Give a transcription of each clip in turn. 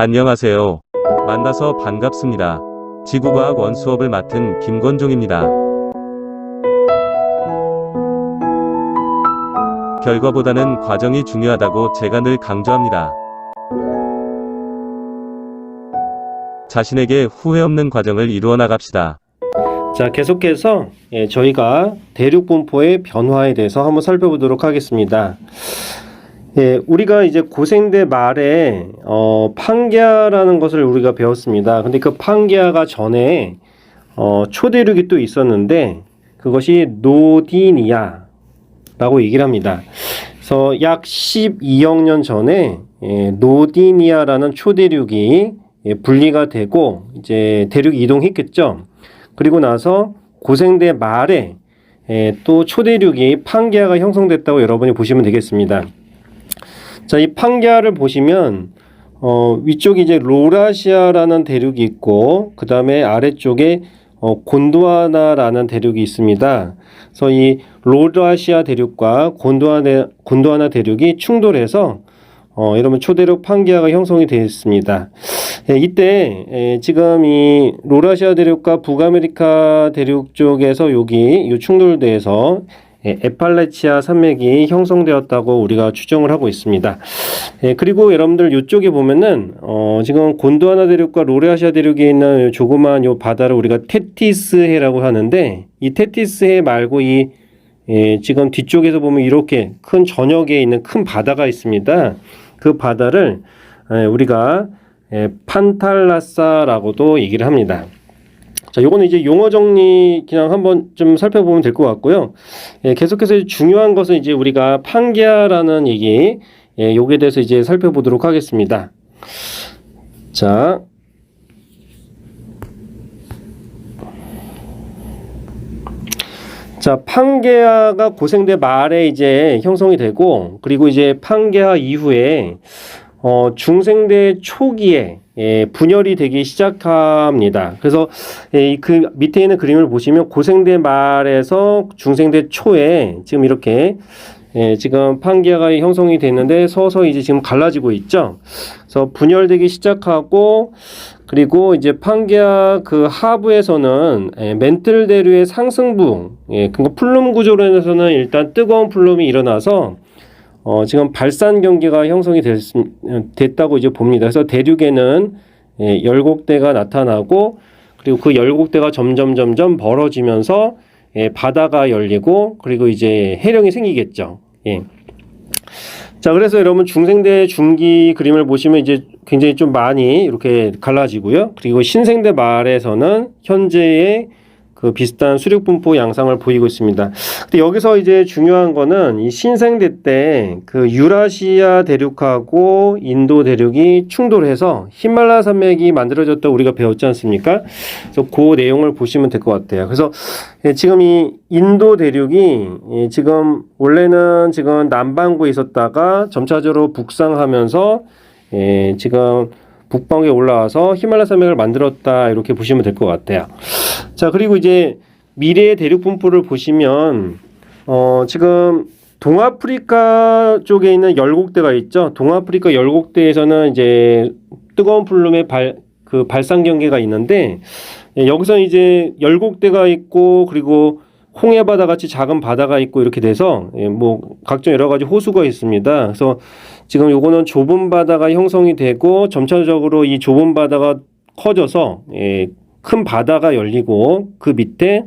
안녕하세요. 만나서 반갑습니다. 지구과학 원수업을 맡은 김건종입니다. 결과보다는 과정이 중요하다고 제가 늘 강조합니다. 자신에게 후회 없는 과정을 이루어 나갑시다. 자, 계속해서 저희가 대륙분포의 변화에 대해서 한번 살펴보도록 하겠습니다. 우리가 이제 고생대 말에 판게아라는 것을 우리가 배웠습니다. 근데 그 판게아가 전에 초대륙이 또 있었는데 그것이 노디니아라고 얘기를 합니다. 그래서 약 12억 년 전에 노디니아라는 초대륙이 분리가 되고 이제 대륙이 이동했겠죠. 그리고 나서 고생대 말에 또 초대륙이 판게아가 형성됐다고 여러분이 보시면 되겠습니다. 자, 이 판게아를 보시면 위쪽이 이제 로라시아라는 대륙이 있고 그 다음에 아래쪽에 곤드와나라는 대륙이 있습니다. 그래서 이 로라시아 대륙과 곤드와나 대륙이 충돌해서 이러면 초대륙 판게아가 형성이 되어 있습니다. 이때 지금 이 로라시아 대륙과 북아메리카 대륙 쪽에서 여기 이 충돌돼서 에팔레치아 산맥이 형성되었다고 우리가 추정을 하고 있습니다. 그리고 여러분들 이쪽에 보면은 지금 곤드와나 대륙과 로라시아 대륙에 있는 조그만 요 바다를 우리가 테티스해라고 하는데 이 테티스해 말고 이 지금 뒤쪽에서 보면 이렇게 큰 전역에 있는 큰 바다가 있습니다. 그 바다를 우리가 판탈라사라고도 얘기를 합니다. 자, 요거는 이제 용어 정리 그냥 한번 좀 살펴보면 될 것 같고요. 계속해서 중요한 것은 이제 우리가 판게아라는 얘기, 요게 대해서 이제 살펴보도록 하겠습니다. 자, 판게아가 고생대 말에 이제 형성이 되고, 그리고 이제 판게아 이후에 중생대 초기에 분열이 되기 시작합니다. 그래서 그 밑에 있는 그림을 보시면 고생대 말에서 중생대 초에 지금 이렇게 지금 판게아가 형성이 됐는데 서서히 이제 지금 갈라지고 있죠. 그래서 분열되기 시작하고 그리고 이제 판게아 그 하부에서는 멘틀 대류의 상승부, 그러니까 플룸 구조로 인해서는 일단 뜨거운 플룸이 일어나서 지금 발산 경계가 형성이 됐다고 이제 봅니다. 그래서 대륙에는 열곡대가 나타나고 그리고 그 열곡대가 점점 벌어지면서 바다가 열리고 그리고 이제 해령이 생기겠죠. 자, 그래서 여러분 중생대 중기 그림을 보시면 이제 굉장히 좀 많이 이렇게 갈라지고요. 그리고 신생대 말에서는 현재의 그 비슷한 수륙 분포 양상을 보이고 있습니다. 근데 여기서 이제 중요한 거는 이 신생대 때 그 유라시아 대륙하고 인도 대륙이 충돌해서 히말라야 산맥이 만들어졌다고 우리가 배웠지 않습니까? 그래서 그 내용을 보시면 될 것 같아요. 그래서 지금 이 인도 대륙이 지금 원래는 지금 남반구에 있었다가 점차적으로 북상하면서 지금 북방에 올라와서 히말라야 산맥을 만들었다 이렇게 보시면 될 것 같아요. 자, 그리고 이제 미래의 대륙 분포를 보시면 지금 동아프리카 쪽에 있는 열곡대가 있죠. 동아프리카 열곡대에서는 이제 뜨거운 플룸의 발산 경계가 있는데 여기서 이제 열곡대가 있고 그리고 홍해 바다 같이 작은 바다가 있고 이렇게 돼서 뭐 각종 여러 가지 호수가 있습니다. 그래서 지금 요거는 좁은 바다가 형성이 되고 점차적으로 이 좁은 바다가 커져서 큰 바다가 열리고 그 밑에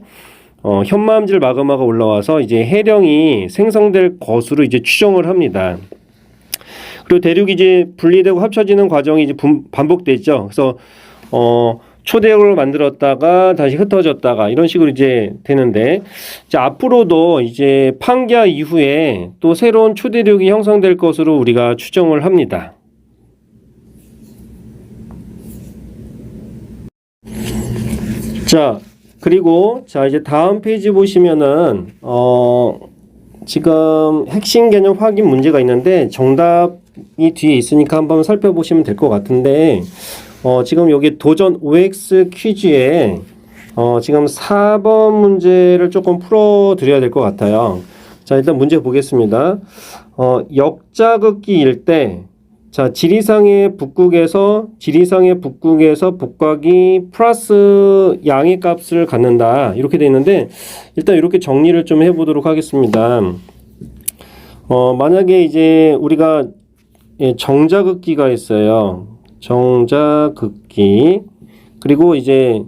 현마암질 마그마가 올라와서 이제 해령이 생성될 것으로 이제 추정을 합니다. 그리고 대륙이 이제 분리되고 합쳐지는 과정이 이제 반복되죠. 그래서 초대륙을 만들었다가 다시 흩어졌다가 이런 식으로 이제 되는데, 자, 앞으로도 이제 판게아 이후에 또 새로운 초대륙이 형성될 것으로 우리가 추정을 합니다. 자, 그리고 자 이제 다음 페이지 보시면은 지금 핵심 개념 확인 문제가 있는데 정답이 뒤에 있으니까 한번 살펴보시면 될 것 같은데 지금 여기 도전 OX 퀴즈에 지금 4번 문제를 조금 풀어 드려야 될 것 같아요. 자, 일단 문제 보겠습니다. 역자극기일 때 자, 지리상의 북극에서 복각이 플러스 양의 값을 갖는다. 이렇게 돼 있는데 일단 이렇게 정리를 좀 해보도록 하겠습니다. 만약에 이제 우리가 정자극기가 있어요. 정자극기. 그리고 이제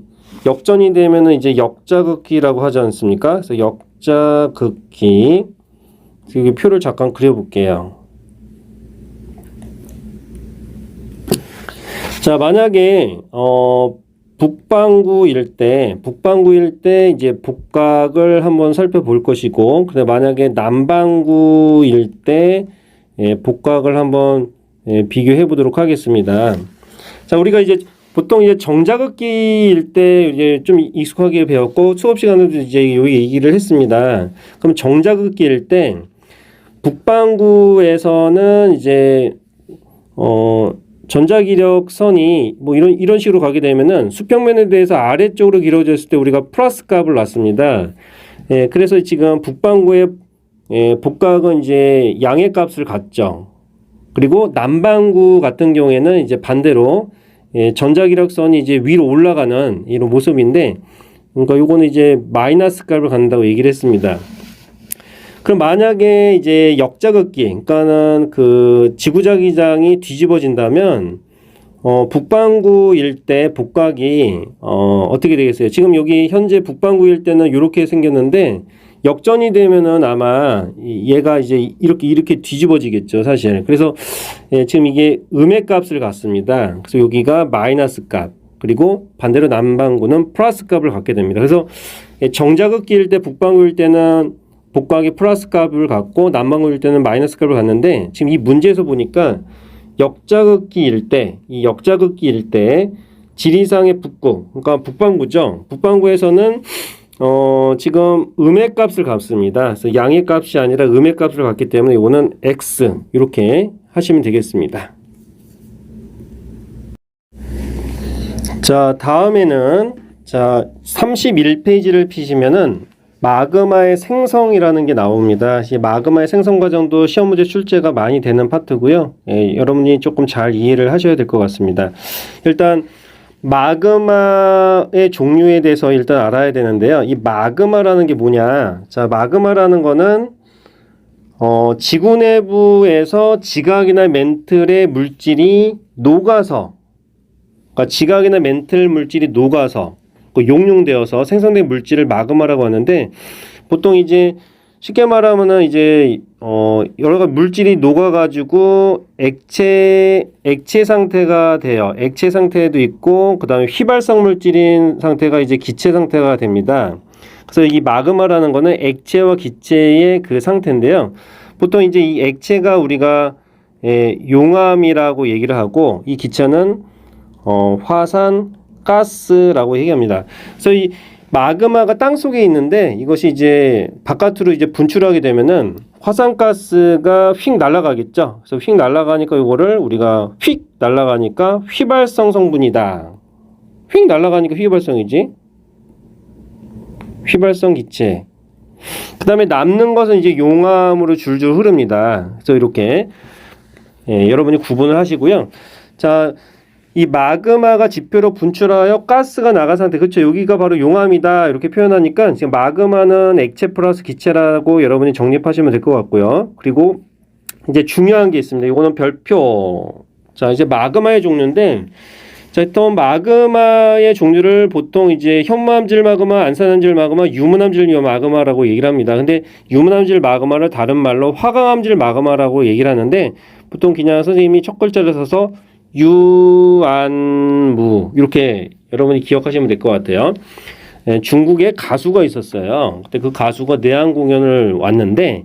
역전이 되면은 이제 역자극기라고 하지 않습니까? 그래서 역자극기. 여기 표를 잠깐 그려볼게요. 자, 만약에 북반구일 때 이제 복각을 한번 살펴볼 것이고, 근데 만약에 남반구일 때 복각을 한번 비교해 보도록 하겠습니다. 자, 우리가 이제 보통 이제 정자극기일 때 이제 좀 익숙하게 배웠고 수업 시간에도 이제 여기 얘기를 했습니다. 그럼 정자극기일 때 북반구에서는 이제 전자기력선이 뭐 이런 식으로 가게 되면은 수평면에 대해서 아래쪽으로 길어졌을 때 우리가 플러스 값을 놨습니다. 그래서 지금 북반구의 복각은 이제 양의 값을 갖죠. 그리고 남반구 같은 경우에는 이제 반대로 전자기력선이 이제 위로 올라가는 이런 모습인데, 그러니까 요거는 이제 마이너스 값을 갖는다고 얘기를 했습니다. 그럼 만약에 이제 역자극기, 그러니까는 그 지구자기장이 뒤집어진다면 북반구일 때 복각이 어떻게 되겠어요? 지금 여기 현재 북반구일 때는 이렇게 생겼는데 역전이 되면은 아마 얘가 이제 이렇게 뒤집어지겠죠, 사실. 그래서 지금 이게 음의 값을 갖습니다. 그래서 여기가 마이너스 값, 그리고 반대로 남반구는 플러스 값을 갖게 됩니다. 그래서 정자극기일 때 북반구일 때는 복각이 플러스 값을 갖고 남반구일 때는 마이너스 값을 갖는데, 지금 이 문제에서 보니까 역자극기일 때 지리상의 북극, 그러니까 북반구죠. 북반구에서는 지금 음의 값을 갖습니다. 그래서 양의 값이 아니라 음의 값을 갖기 때문에 이거는 x 이렇게 하시면 되겠습니다. 자, 다음에는 자 31페이지를 피시면은 마그마의 생성이라는 게 나옵니다. 이 마그마의 생성 과정도 시험 문제 출제가 많이 되는 파트고요. 여러분이 조금 잘 이해를 하셔야 될 것 같습니다. 일단 마그마의 종류에 대해서 일단 알아야 되는데요. 이 마그마라는 게 뭐냐? 자, 마그마라는 거는 지구 내부에서 지각이나 멘틀의 물질이 녹아서, 그러니까 지각이나 멘틀 물질이 녹아서 용융되어서 생성된 물질을 마그마라고 하는데, 보통 이제 쉽게 말하면은 이제 여러 가지 물질이 녹아가지고 액체 상태가 돼요. 액체 상태도 있고, 그 다음에 휘발성 물질인 상태가 이제 기체 상태가 됩니다. 그래서 이 마그마라는 거는 액체와 기체의 그 상태인데요. 보통 이제 이 액체가 우리가 용암이라고 얘기를 하고, 이 기체는 화산 가스라고 얘기합니다. 그래서 이 마그마가 땅 속에 있는데 이것이 이제 바깥으로 이제 분출하게 되면은 화산가스가 휙 날아가겠죠. 그래서 휙 날아가니까 이거를 우리가 휙 날아가니까 휘발성 성분이다. 휙 날아가니까 휘발성이지. 휘발성 기체. 그 다음에 남는 것은 이제 용암으로 줄줄 흐릅니다. 그래서 이렇게 여러분이 구분을 하시고요. 자, 이 마그마가 지표로 분출하여 가스가 나간 상태, 그렇죠? 여기가 바로 용암이다 이렇게 표현하니까 지금 마그마는 액체 플러스 기체라고 여러분이 정립하시면 될 것 같고요. 그리고 이제 중요한 게 있습니다. 이거는 별표. 자, 이제 마그마의 종류인데, 자, 일단 마그마의 종류를 보통 이제 현무암질 마그마, 안산암질 마그마, 유문암질 마그마라고 얘기를 합니다. 근데 유문암질 마그마를 다른 말로 화강암질 마그마라고 얘기를 하는데, 보통 그냥 선생님이 첫 글자를 써서 유안무 이렇게 여러분이 기억하시면 될 것 같아요. 중국에 가수가 있었어요. 그때 그 가수가 내한 공연을 왔는데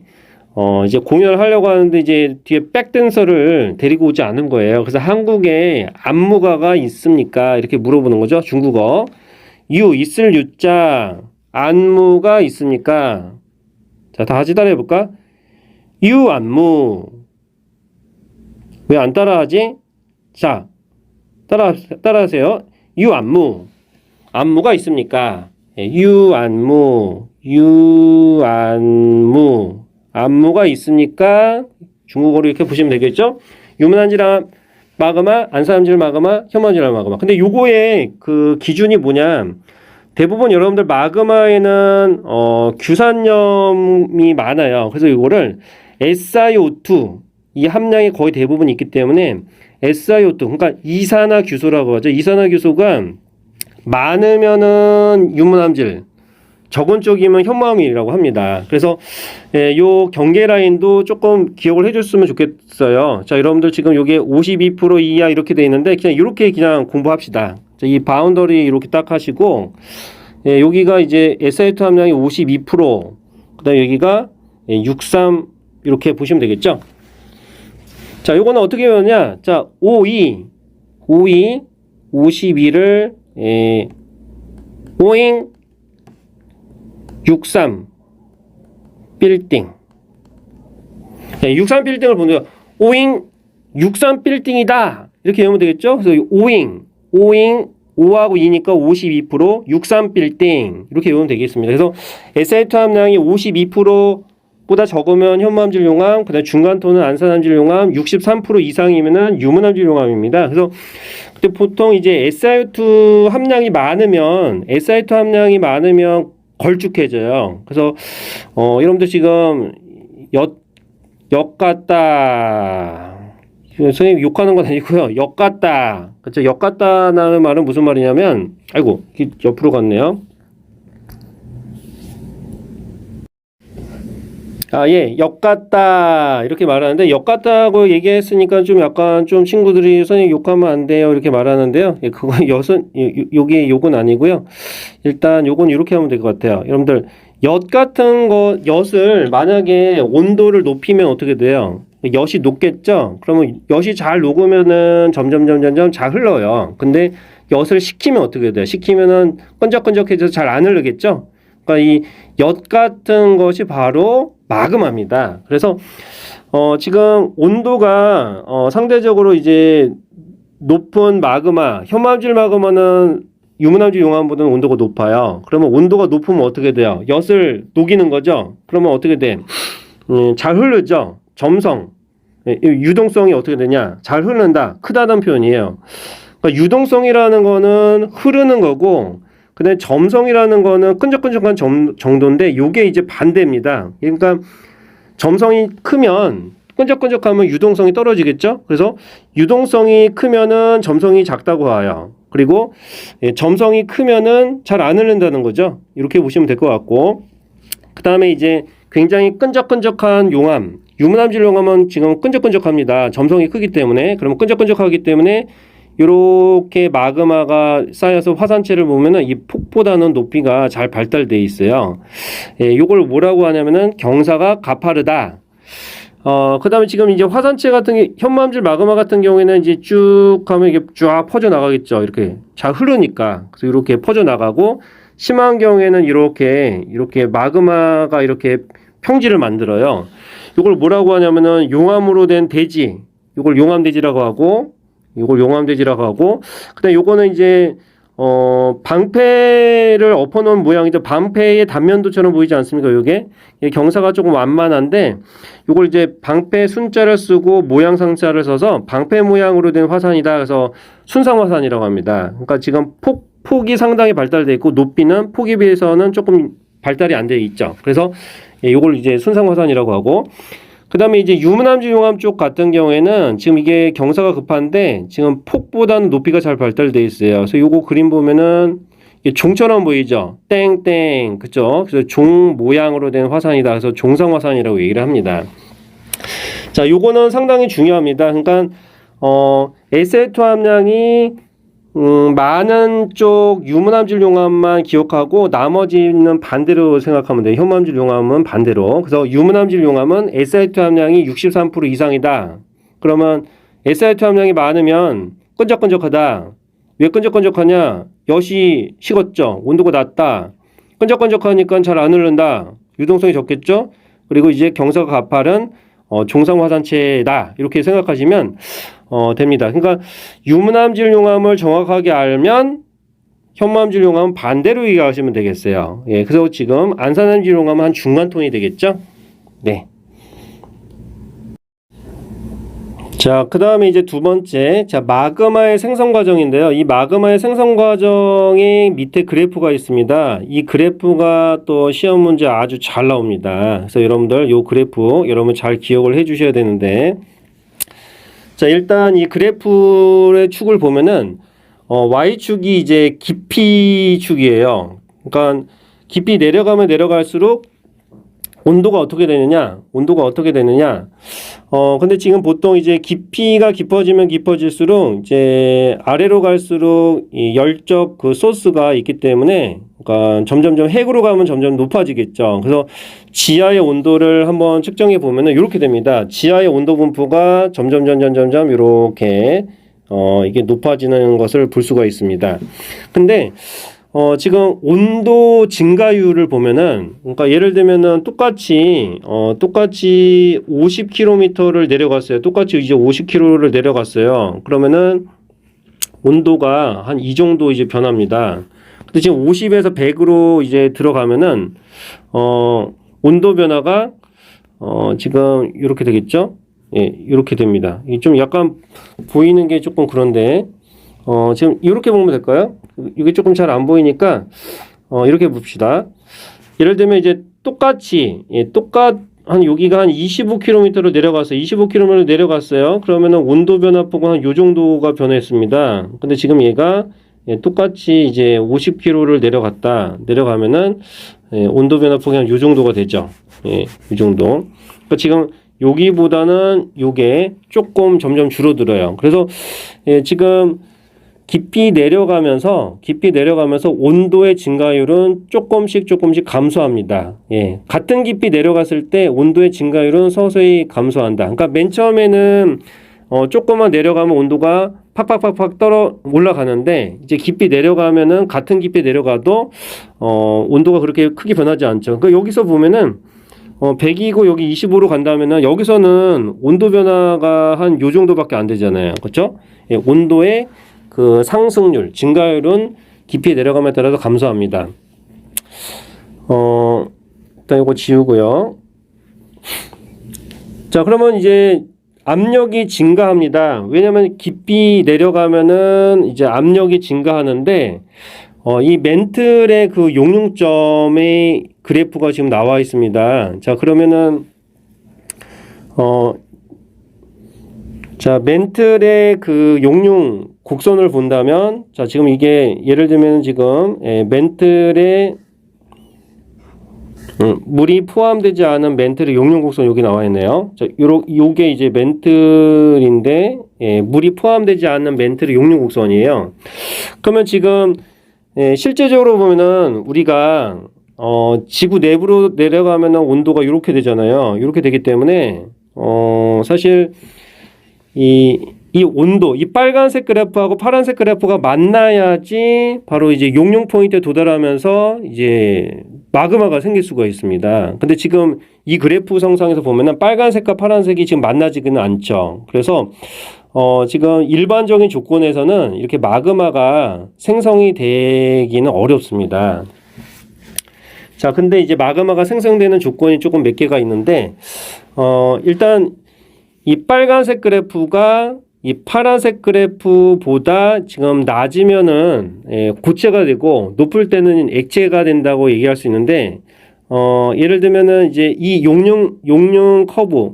이제 공연을 하려고 하는데 이제 뒤에 백댄서를 데리고 오지 않은 거예요. 그래서 한국에 안무가가 있습니까? 이렇게 물어보는 거죠. 중국어. 있을 유자 안무가 있습니까? 자, 다 같이 따라해 볼까? 안무. 왜 안 따라하지? 자, 따라하세요. 안무. 안무가 있습니까? 안무. 안무가 있습니까? 중국어로 이렇게 보시면 되겠죠? 유문암질 마그마, 안산암질 마그마, 혐오암질 마그마. 근데 요거의 그 기준이 뭐냐? 대부분 여러분들 마그마에는 규산염이 많아요. 그래서 이거를 SiO2 이 함량이 거의 대부분 있기 때문에 SiO2 그러니까 이산화규소라고 하죠. 이산화규소가 많으면은 유문암질, 적은 쪽이면 현무암이라고 합니다. 그래서 요 경계 라인도 조금 기억을 해줬으면 좋겠어요. 자, 여러분들 지금 요게 52% 이하 이렇게 돼 있는데 그냥 이렇게 그냥 공부합시다. 자, 이 바운더리 이렇게 딱 하시고 여기가 이제 SiO2 함량이 52%, 그다음에 여기가 63 이렇게 보시면 되겠죠. 자, 요거는 어떻게 외우냐? 자, 52를 5잉 63 빌딩. 63 빌딩을 보는 5잉 63 빌딩이다. 이렇게 외우면 되겠죠? 그래서 5잉 5하고 2니까 52%, 63 빌딩 이렇게 외우면 되겠습니다. 그래서 SiO2 함량이 52%보다 적으면 현무암질 용암, 그다음 중간 톤은 안산암질 용암, 63% 이상이면은 유문암질 용암입니다. 그래서 근데 보통 이제 SiO2 함량이 많으면 걸쭉해져요. 그래서 여러분들 지금 역 같다. 선생님 욕하는 건 아니고요. 역 같다. 그렇죠? 역 같다라는 말은 무슨 말이냐면, 아이고, 옆으로 갔네요. 예, 역 같다. 이렇게 말하는데, 역 같다고 얘기했으니까 좀 약간 좀 친구들이 선생님 욕하면 안 돼요. 이렇게 말하는데요. 예, 그거 요게 욕은 아니고요. 일단 요건 이렇게 하면 될 것 같아요. 여러분들, 엿을 만약에 온도를 높이면 어떻게 돼요? 엿이 녹겠죠? 그러면 엿이 잘 녹으면은 점점 잘 흘러요. 근데 엿을 식히면 어떻게 돼요? 식히면은 끈적끈적해져서 잘 안 흐르겠죠? 그러니까 이 엿 같은 것이 바로 마그마입니다. 그래서 지금 온도가 상대적으로 이제 높은 마그마, 현무암질 마그마는 유문암질 용암보다는 온도가 높아요. 그러면 온도가 높으면 어떻게 돼요? 엿을 녹이는 거죠? 그러면 어떻게 돼? 잘 흐르죠? 점성, 유동성이 어떻게 되냐? 잘 흐른다, 크다는 표현이에요. 그러니까 유동성이라는 거는 흐르는 거고, 그다음에 점성이라는 거는 끈적끈적한 정도인데, 요게 이제 반대입니다. 그러니까 점성이 크면 끈적끈적하면 유동성이 떨어지겠죠? 그래서 유동성이 크면은 점성이 작다고 봐요. 그리고 점성이 크면은 잘 안 흐른다는 거죠. 이렇게 보시면 될 것 같고, 그 다음에 이제 굉장히 끈적끈적한 용암, 유문암질 용암은 지금 끈적끈적합니다. 점성이 크기 때문에. 그러면 끈적끈적하기 때문에 이렇게 마그마가 쌓여서 화산체를 보면은 이 폭보다는 높이가 잘 발달돼 있어요. 요걸 뭐라고 하냐면은 경사가 가파르다. 그 다음에 지금 이제 화산체 같은 현무암질 마그마 같은 경우에는 이제 쭉 하면 이게 쫙 퍼져 나가겠죠. 이렇게 잘 흐르니까. 그래서 이렇게 퍼져 나가고, 심한 경우에는 이렇게 마그마가 이렇게 평지를 만들어요. 이걸 뭐라고 하냐면은 용암으로 된 대지, 이걸 용암대지라고 하고, 그다음 요거는 이제 방패를 엎어놓은 모양이죠. 방패의 단면도처럼 보이지 않습니까? 요게 경사가 조금 완만한데, 요걸 이제 방패 순자를 쓰고 모양 상자를 써서 방패 모양으로 된 화산이다. 그래서 순상화산이라고 합니다. 그러니까 지금 폭이 상당히 발달돼 있고, 높이는 폭에 비해서는 조금 발달이 안 돼 있죠. 그래서 요걸 이제 순상화산이라고 하고, 그 다음에 이제 유문암질 용암 쪽 같은 경우에는 지금 이게 경사가 급한데 지금 폭보다는 높이가 잘 발달돼 있어요. 그래서 요거 그림 보면은 종처럼 보이죠? 땡땡, 그죠? 그래서 종 모양으로 된 화산이다. 그래서 종상화산이라고 얘기를 합니다. 자, 요거는 상당히 중요합니다. 그러니까 SiO2 함량이 많은 쪽 유문암질 용암만 기억하고 나머지는 반대로 생각하면 돼요. 현무암질 용암은 반대로. 그래서 유문암질 용암은 SiO2 함량이 63% 이상이다. 그러면 SiO2 함량이 많으면 끈적끈적하다. 왜 끈적끈적하냐? 엿이 식었죠. 온도가 낮다. 끈적끈적하니까 잘 안 흐른다. 유동성이 적겠죠. 그리고 이제 경사가 가파른 종상화산체다. 이렇게 생각하시면 됩니다. 그러니까 유문암질 용암을 정확하게 알면 현무암질 용암은 반대로 이해하시면 되겠어요. 예, 그래서 지금 안산암질 용암은 한 중간 톤이 되겠죠. 네. 자, 그 다음에 이제 두 번째, 자, 마그마의 생성 과정인데요. 이 마그마의 생성 과정에 밑에 그래프가 있습니다. 이 그래프가 또 시험 문제 아주 잘 나옵니다. 그래서 여러분들 요 그래프 여러분 잘 기억을 해 주셔야 되는데, 자, 일단 이 그래프의 축을 보면은, Y축이 이제 깊이축이에요. 그러니까 깊이 내려가면 내려갈수록 온도가 어떻게 되느냐? 근데 지금 보통 이제 깊이가 깊어지면 깊어질수록 이제 아래로 갈수록 이 열적 그 소스가 있기 때문에 그러니까 점점점 핵으로 가면 점점 높아지겠죠. 그래서 지하의 온도를 한번 측정해 보면은 이렇게 됩니다. 지하의 온도 분포가 점점 이렇게 이게 높아지는 것을 볼 수가 있습니다. 근데 지금 온도 증가율을 보면은, 그러니까 예를 들면은 똑같이 50km를 내려갔어요. 똑같이 이제 50km를 내려갔어요. 그러면은 온도가 한 이 정도 이제 변합니다. 근데 지금 50에서 100으로 이제 들어가면은, 온도 변화가, 지금 이렇게 되겠죠? 예, 이렇게 됩니다. 좀 약간 보이는 게 조금 그런데, 지금 이렇게 보면 될까요? 이게 조금 잘 안 보이니까 이렇게 봅시다. 예를 들면 이제 똑같이 한 여기가 한 25km로 내려갔어요. 25km로 내려갔어요. 그러면은 온도 변화폭은 한 요 정도가 변했습니다. 근데 지금 얘가 똑같이 이제 50km를 내려가면은 온도 변화폭이 한 요 정도가 되죠. 이 정도. 그러니까 지금 여기보다는 요게 조금 점점 줄어들어요. 그래서 지금 깊이 내려가면서 온도의 증가율은 조금씩 감소합니다. 예. 같은 깊이 내려갔을 때 온도의 증가율은 서서히 감소한다. 그러니까 맨 처음에는 조금만 내려가면 온도가 팍팍팍팍 올라가는데 이제 깊이 내려가면은 같은 깊이 내려가도 온도가 그렇게 크게 변하지 않죠. 그러니까 여기서 보면은 100이고 여기 25로 간다면은 여기서는 온도 변화가 한 요 정도밖에 안 되잖아요. 그렇죠? 예, 온도의 그 상승률, 증가율은 깊이 내려감에 따라서 감소합니다. 일단 이거 지우고요. 자, 그러면 이제 압력이 증가합니다. 왜냐면 깊이 내려가면은 이제 압력이 증가하는데, 이 멘틀의 그 용융점의 그래프가 지금 나와 있습니다. 자, 그러면은, 자, 멘틀의 그 용융 곡선을 본다면, 자, 지금 이게 예를 들면 지금 멘틀에 물이 포함되지 않은 멘틀의 용융 곡선 여기 나와 있네요. 자, 요게 이제 멘틀인데 물이 포함되지 않는 멘틀의 용융 곡선이에요. 그러면 지금 실제적으로 보면은 우리가 지구 내부로 내려가면은 온도가 이렇게 되잖아요. 이렇게 되기 때문에 사실 이 온도, 이 빨간색 그래프하고 파란색 그래프가 만나야지 바로 이제 용융 포인트에 도달하면서 이제 마그마가 생길 수가 있습니다. 근데 지금 이 그래프 성상에서 보면은 빨간색과 파란색이 지금 만나지는 않죠. 그래서 지금 일반적인 조건에서는 이렇게 마그마가 생성이 되기는 어렵습니다. 자, 근데 이제 마그마가 생성되는 조건이 조금 몇 개가 있는데 일단 이 빨간색 그래프가 이 파란색 그래프보다 지금 낮으면은 고체가 되고 높을 때는 액체가 된다고 얘기할 수 있는데 예를 들면은 이제 이 용융 커브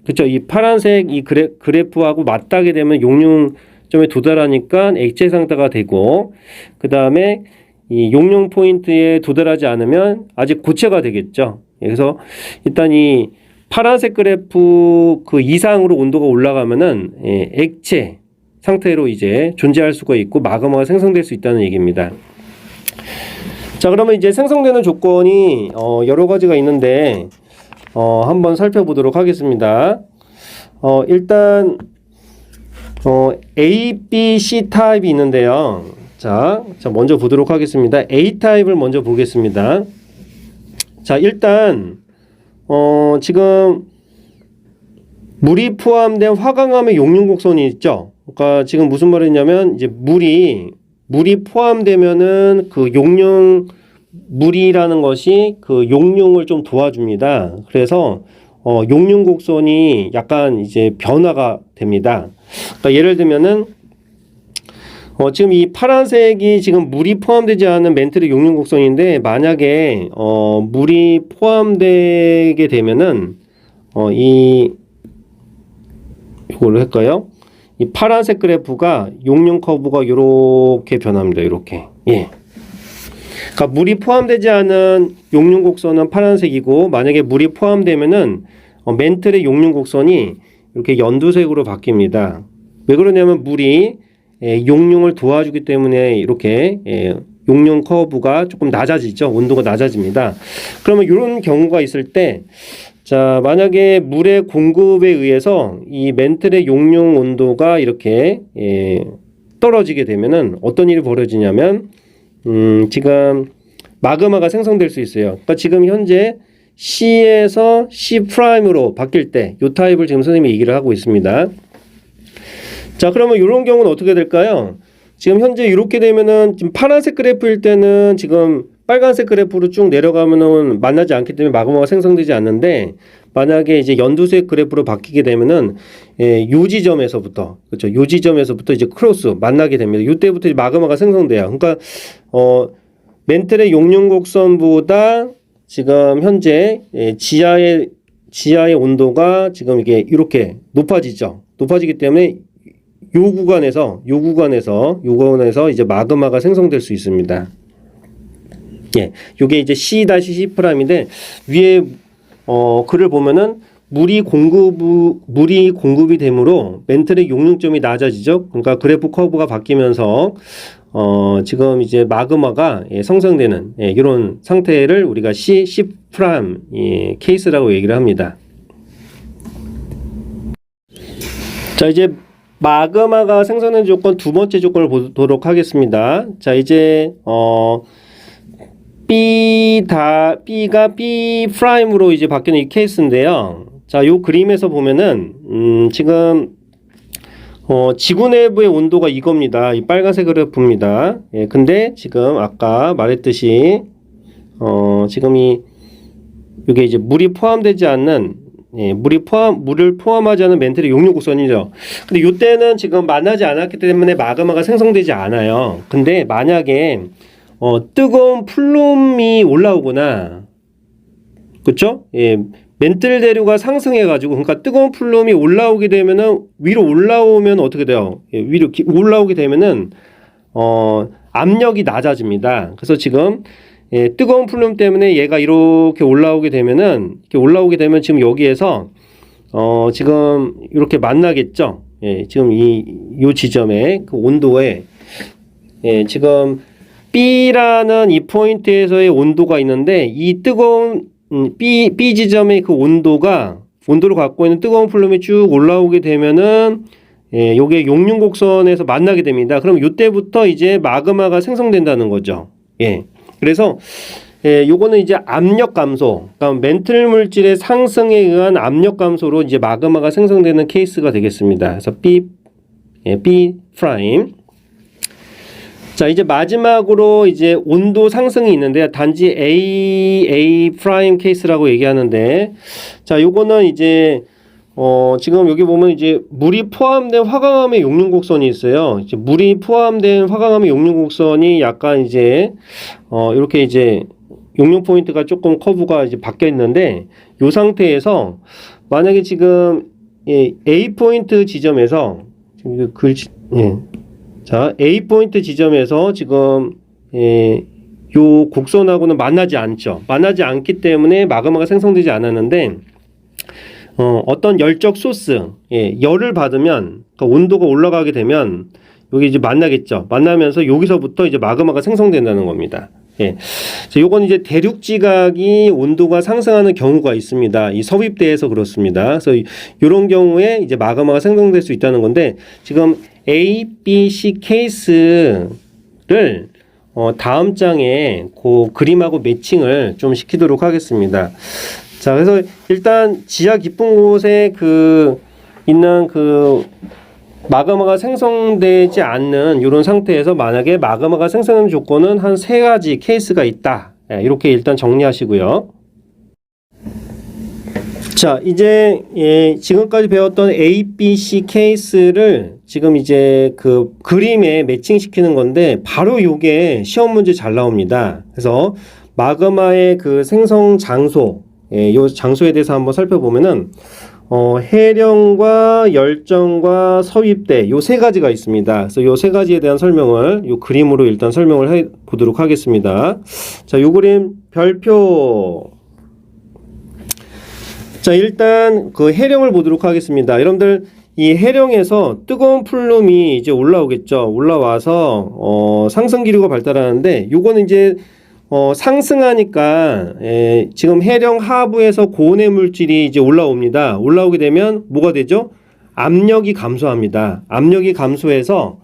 그쵸, 이 파란색 이 그래프하고 맞닿게 되면 용융점에 도달하니까 액체 상태가 되고 그 다음에 이 용융 포인트에 도달하지 않으면 아직 고체가 되겠죠. 그래서 일단 이 파란색 그래프 그 이상으로 온도가 올라가면은 액체 상태로 이제 존재할 수가 있고 마그마가 생성될 수 있다는 얘기입니다. 자, 그러면 이제 생성되는 조건이 여러 가지가 있는데 한번 살펴보도록 하겠습니다. 일단 A, B, C 타입이 있는데요. 자, 먼저 보도록 하겠습니다. A 타입을 먼저 보겠습니다. 자, 일단 지금 물이 포함된 화강암의 용융 곡선이 있죠. 그러니까 지금 무슨 말이냐면 이제 물이 포함되면은 그 물이라는 것이 그 용융을 좀 도와줍니다. 그래서 용융 곡선이 약간 이제 변화가 됩니다. 그러니까 예를 들면은 지금 이 파란색이 지금 물이 포함되지 않은 멘틀의 용융 곡선인데, 만약에 물이 포함되게 되면은 이걸로 할까요? 이 파란색 그래프가 용융 커브가 이렇게 변합니다. 이렇게. 예. 그러니까 물이 포함되지 않은 용융 곡선은 파란색이고, 만약에 물이 포함되면은 멘틀의 용융 곡선이 이렇게 연두색으로 바뀝니다. 왜 그러냐면 물이 용융을 도와주기 때문에 이렇게 용융 커브가 조금 낮아지죠. 온도가 낮아집니다. 그러면 이런 경우가 있을 때, 자, 만약에 물의 공급에 의해서 이 멘틀의 용융 온도가 이렇게 떨어지게 되면은 어떤 일이 벌어지냐면, 지금 마그마가 생성될 수 있어요. 그러니까 지금 현재 C에서 C'으로 바뀔 때 이 타입을 지금 선생님이 얘기를 하고 있습니다. 자, 그러면 이런 경우는 어떻게 될까요? 지금 현재 이렇게 되면은 지금 파란색 그래프일 때는 지금 빨간색 그래프로 쭉 내려가면은 만나지 않기 때문에 마그마가 생성되지 않는데, 만약에 이제 연두색 그래프로 바뀌게 되면은 요 지점에서부터, 그렇죠? 요 지점에서부터 이제 크로스 만나게 됩니다. 이때부터 이제 마그마가 생성돼요. 그러니까 멘틀의 용융 곡선보다 지금 현재 지하의 온도가 지금 이게 이렇게 높아지죠. 높아지기 때문에 요 구간에서 이제 마그마가 생성될 수 있습니다. 예, 요게 이제 C-C'인데, 위에 글을 보면은 물이 공급이 되므로 멘틀의 용융점이 낮아지죠. 그러니까 그래프 커브가 바뀌면서 지금 이제 마그마가 생성되는 이런 상태를 우리가 C 케이스라고 얘기를 합니다. 자, 이제 마그마가 생성된 조건, 두 번째 조건을 보도록 하겠습니다. 자, 이제 B가 B'으로 이제 바뀌는 이 케이스인데요. 자, 요 그림에서 보면은 지금 지구 내부의 온도가 이겁니다. 이 빨간색 그래프입니다. 예, 근데 지금 아까 말했듯이 지금 이게 이제 물이 포함되지 않는, 물을 포함하지 않은 멘틀의 용융 곡선이죠. 근데 이때는 지금 만나지 않았기 때문에 마그마가 생성되지 않아요. 근데 만약에 뜨거운 플룸이 올라오거나, 그쵸? 예, 멘틀 대류가 상승해가지고, 그러니까 뜨거운 플룸이 올라오게 되면은, 위로 올라오면 어떻게 돼요? 예, 위로 올라오게 되면은 압력이 낮아집니다. 그래서 지금 뜨거운 플룸 때문에 얘가 이렇게 올라오게 되면 지금 여기에서 지금 이렇게 만나겠죠. 예, 지금 요 지점에 그 온도에 지금 B라는 이 포인트에서의 온도가 있는데, 이 뜨거운 B 지점의 그 온도를 갖고 있는 뜨거운 플룸이 쭉 올라오게 되면은 요게 용융 곡선에서 만나게 됩니다. 그럼 이때부터 이제 마그마가 생성된다는 거죠. 예. 그래서 요거는 이제 압력 감소, 그러니까 멘틀 물질의 상승에 의한 압력 감소로 이제 마그마가 생성되는 케이스가 되겠습니다. 그래서 B 프라임. 자, 이제 마지막으로 이제 온도 상승이 있는데, 단지 A 프라임 케이스라고 얘기하는데, 자, 요거는 이제 지금 여기 보면 이제 물이 포함된 화강암의 용융 곡선이 있어요. 이제 물이 포함된 화강암의 용융 곡선이 약간 이제 이렇게 이제 용융 포인트가 조금 커브가 이제 바뀌어 있는데, 요 상태에서 만약에 지금 A 포인트 지점에서 지금 자, A 포인트 지점에서 지금 요 곡선하고는 만나지 않죠. 만나지 않기 때문에 마그마가 생성되지 않았는데, 어떤 열적 소스, 열을 받으면, 그러니까 온도가 올라가게 되면 여기 이제 만나겠죠. 만나면서 여기서부터 이제 마그마가 생성된다는 겁니다. 예. 요건 이제 대륙 지각이 온도가 상승하는 경우가 있습니다. 이 섭입대에서 그렇습니다. 그래서 이런 경우에 이제 마그마가 생성될 수 있다는 건데, 지금 A, B, C 케이스를 다음 장에 그 그림하고 매칭을 좀 시키도록 하겠습니다. 자, 그래서 일단 지하 깊은 곳에 있는 마그마가 생성되지 않는 이런 상태에서 만약에 마그마가 생성되는 조건은 한 3가지 케이스가 있다. 이렇게 일단 정리하시고요. 자, 이제 지금까지 배웠던 A, B, C 케이스를 지금 이제 그 그림에 매칭시키는 건데 바로 요게 시험 문제 잘 나옵니다. 그래서 마그마의 그 생성 장소, 요 장소에 대해서 한번 살펴보면은 해령과 열정과 서입대 요 세 가지가 있습니다. 그래서 요 세 가지에 대한 설명을 요 그림으로 일단 설명을 해 보도록 하겠습니다. 자, 요 그림 별표. 자, 일단 그 해령을 보도록 하겠습니다. 여러분들 이 해령에서 뜨거운 플룸이 이제 올라오겠죠. 올라와서 상승 기류가 발달하는데 요거는 이제 상승하니까 지금 해령 하부에서 고온의 물질이 이제 올라옵니다. 올라오게 되면 뭐가 되죠? 압력이 감소합니다. 압력이 감소해서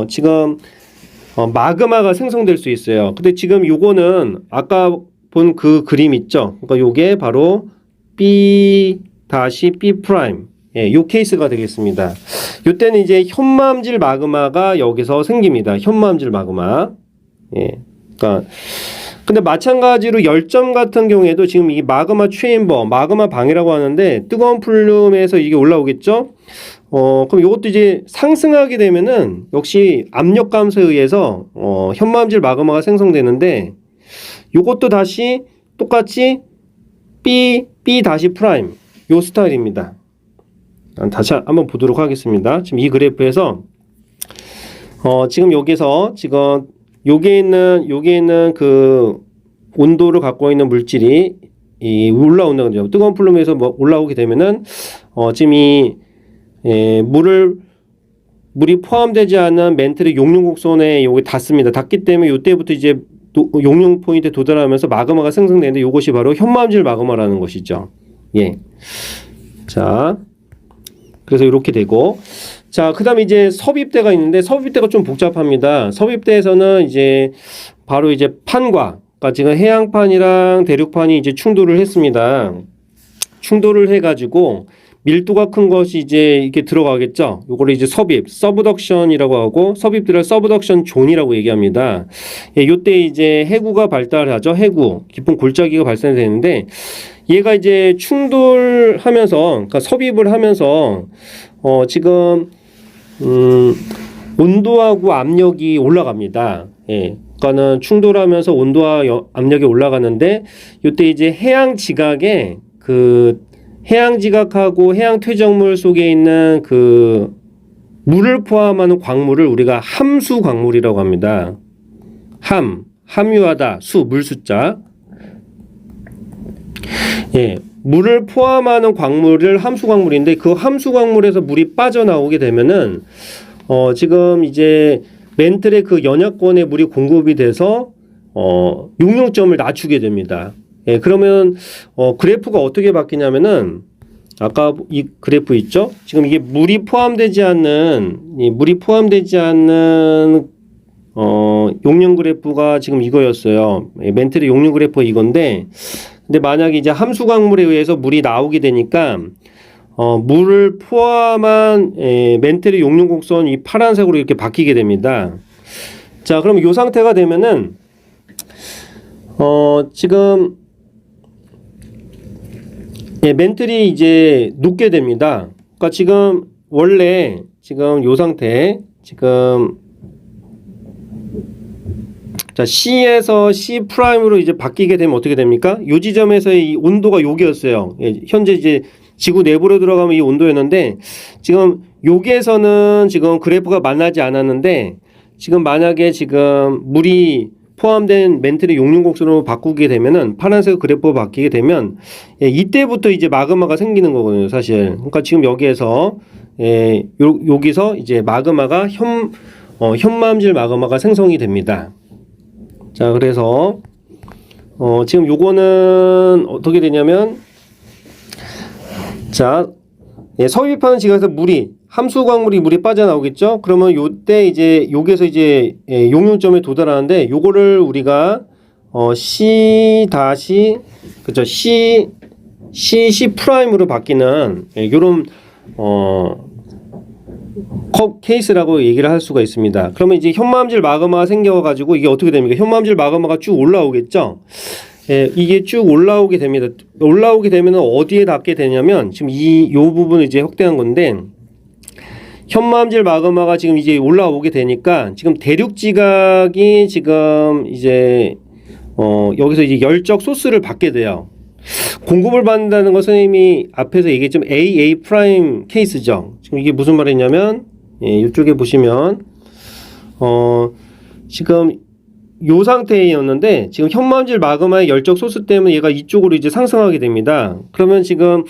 지금 마그마가 생성될 수 있어요. 근데 지금 요거는 아까 본 그 그림 있죠? 그러니까 요게 바로 B-B', 요 케이스가 되겠습니다. 요때는 이제 현마음질 마그마가 여기서 생깁니다. 현마음질 마그마. 그러니까 근데 마찬가지로 열점 같은 경우에도 지금 이 마그마 체인버, 마그마 방이라고 하는데 뜨거운 플룸에서 이게 올라오겠죠? 그럼 이것도 이제 상승하게 되면은 역시 압력 감소에 의해서 현마음질 마그마가 생성되는데 요것도 다시 똑같이 B' 요 스타일입니다. 다시 한번 보도록 하겠습니다. 지금 이 그래프에서 지금 여기서 지금 여기에 있는 그 온도를 갖고 있는 물질이 올라온다 그러죠. 뜨거운 플룸에서 뭐 올라오게 되면은 지금 물이 포함되지 않은 멘틀의 용융 곡선에 여기 닿습니다. 닿기 때문에 이때부터 이제 용융 포인트에 도달하면서 마그마가 생성되는데 이것이 바로 현마음질 마그마라는 것이죠. 예. 자, 그래서 이렇게 되고, 자, 그다음에 이제 섭입대가 있는데 섭입대가 좀 복잡합니다. 섭입대에서는 이제 바로 이제 판과, 그러니까 지금 해양판이랑 대륙판이 이제 충돌을 했습니다. 충돌을 해가지고 밀도가 큰 것이 이제 이렇게 들어가겠죠. 요거를 이제 섭입, 서브덕션이라고 하고 섭입들을 서브덕션 존이라고 얘기합니다. 요때 이제 해구가 발달하죠. 해구, 깊은 골짜기가 발생되는데 얘가 이제 충돌하면서, 그러니까 섭입을 하면서 지금 온도하고 압력이 올라갑니다. 그러니까는 충돌하면서 온도와 압력이 올라가는데 요때 이제 해양 지각에 해양 지각하고 해양 퇴적물 속에 있는 그 물을 포함하는 광물을 우리가 함수 광물이라고 합니다. 함유하다, 물 숫자. 물을 포함하는 광물을 함수 광물인데 그 함수 광물에서 물이 빠져나오게 되면은 지금 이제 멘틀의 그 연약권에 물이 공급이 돼서 용융점을 낮추게 됩니다. 그러면 그래프가 어떻게 바뀌냐면은 아까 이 그래프 있죠? 지금 이게 물이 포함되지 않는 용융 그래프가 지금 이거였어요. 멘틀의 용융 그래프가 이건데, 근데 만약에 이제 함수 광물에 의해서 물이 나오게 되니까 물을 포함한 멘틀의 용융 곡선 이 파란색으로 이렇게 바뀌게 됩니다. 자, 그럼 이 상태가 되면은 지금 멘틀이 이제 녹게 됩니다. 그러니까 지금 원래 지금 요 상태 지금 자 C에서 C'으로 이제 바뀌게 되면 어떻게 됩니까? 요 지점에서의 이 온도가 요기였어요. 현재 이제 지구 내부로 들어가면 이 온도였는데 지금 여기에서는 지금 그래프가 만나지 않았는데 지금 만약에 지금 물이 포함된 멘틀의 용융 곡선으로 바꾸게 되면은 파란색 그래프가 바뀌게 되면 이때부터 이제 마그마가 생기는 거거든요, 사실. 그러니까 지금 여기에서 여기서 이제 마그마가 현마음질 마그마가 생성이 됩니다. 자, 그래서 지금 요거는 어떻게 되냐면 자, 서입하는 지각에서 함수 광물이 물이 빠져나오겠죠? 그러면 요때 이제 여기에서 이제 용융점에 도달하는데 요거를 우리가 그죠? C''으로 바뀌는 요런 케이스라고 얘기를 할 수가 있습니다. 그러면 이제 현마음질 마그마가 생겨가지고 이게 어떻게 됩니까? 현마음질 마그마가 쭉 올라오겠죠? 예, 이게 쭉 올라오게 됩니다. 올라오게 되면 어디에 닿게 되냐면 지금 요 부분을 이제 확대한 건데 현마음질 마그마가 지금 이제 올라오게 되니까 지금 대륙 지각이 지금 이제 여기서 이제 열적 소스를 받게 돼요. 공급을 받는다는 거 선생님이 앞에서 얘기했지만 AA 프라임 케이스죠. 지금 이게 무슨 말이냐면 이쪽에 보시면 지금 요 상태였는데 지금 현마음질 마그마의 열적 소스 때문에 얘가 이쪽으로 이제 상승하게 됩니다. 그러면 지금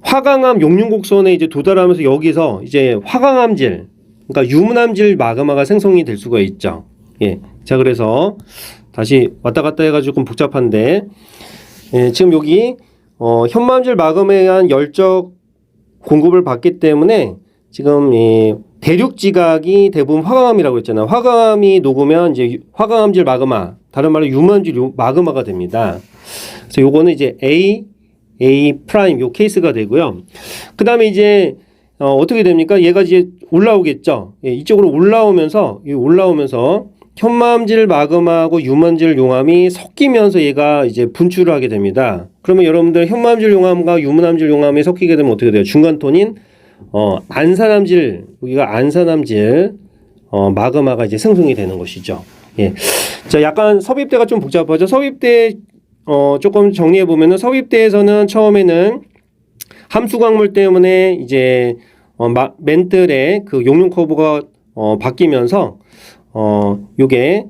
화강암 용융곡선에 이제 도달하면서 여기서 이제 화강암질, 그러니까 유문암질 마그마가 생성이 될 수가 있죠. 예. 자, 그래서 다시 왔다 갔다 해가지고 좀 복잡한데, 예, 지금 여기 현마암질 마그마에 의한 열적 공급을 받기 때문에 지금 대륙 지각이 대부분 화강암이라고 했잖아요. 화강암이 녹으면 이제 화강암질 마그마, 다른 말로 유문암질 마그마가 됩니다. 그래서 요거는 이제 A 프라임 요 케이스가 되고요. 그 다음에 이제 어떻게 됩니까? 얘가 이제 올라오겠죠. 예, 이쪽으로 올라오면서 현마암질 마그마하고 유문암질 용암이 섞이면서 얘가 이제 분출을 하게 됩니다. 그러면 여러분들 현마암질 용암과 유문암질 용암이 섞이게 되면 어떻게 돼요? 중간톤인 안산암질, 여기가 안산암질 마그마가 이제 생성이 되는 것이죠. 예. 자, 약간 섭입대가 좀 복잡하죠. 섭입대 조금 정리해 보면은 섭입대에서는 처음에는 함수광물 때문에 이제 멘틀의 그 용융 커브가 바뀌면서 요게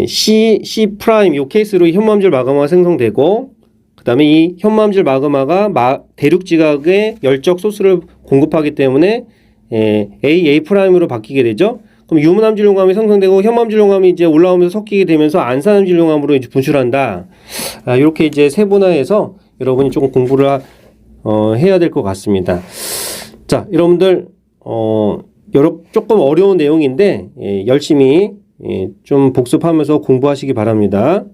C 프라임 요 케이스로 케이스로 마그마가 생성되고, 그 다음에 이 현마암질 마그마가 대륙 지각에 열적 소스를 공급하기 때문에 A 프라임으로 바뀌게 되죠. 그럼 유문암질 용암이 생성되고 현마암질 용암이 이제 올라오면서 섞이게 되면서 안산암질 용암으로 이제 분출한다. 이렇게 이제 세분화해서 여러분이 조금 공부를 해야 될 것 같습니다. 자, 여러분들 조금 어려운 내용인데 열심히 좀 복습하면서 공부하시기 바랍니다.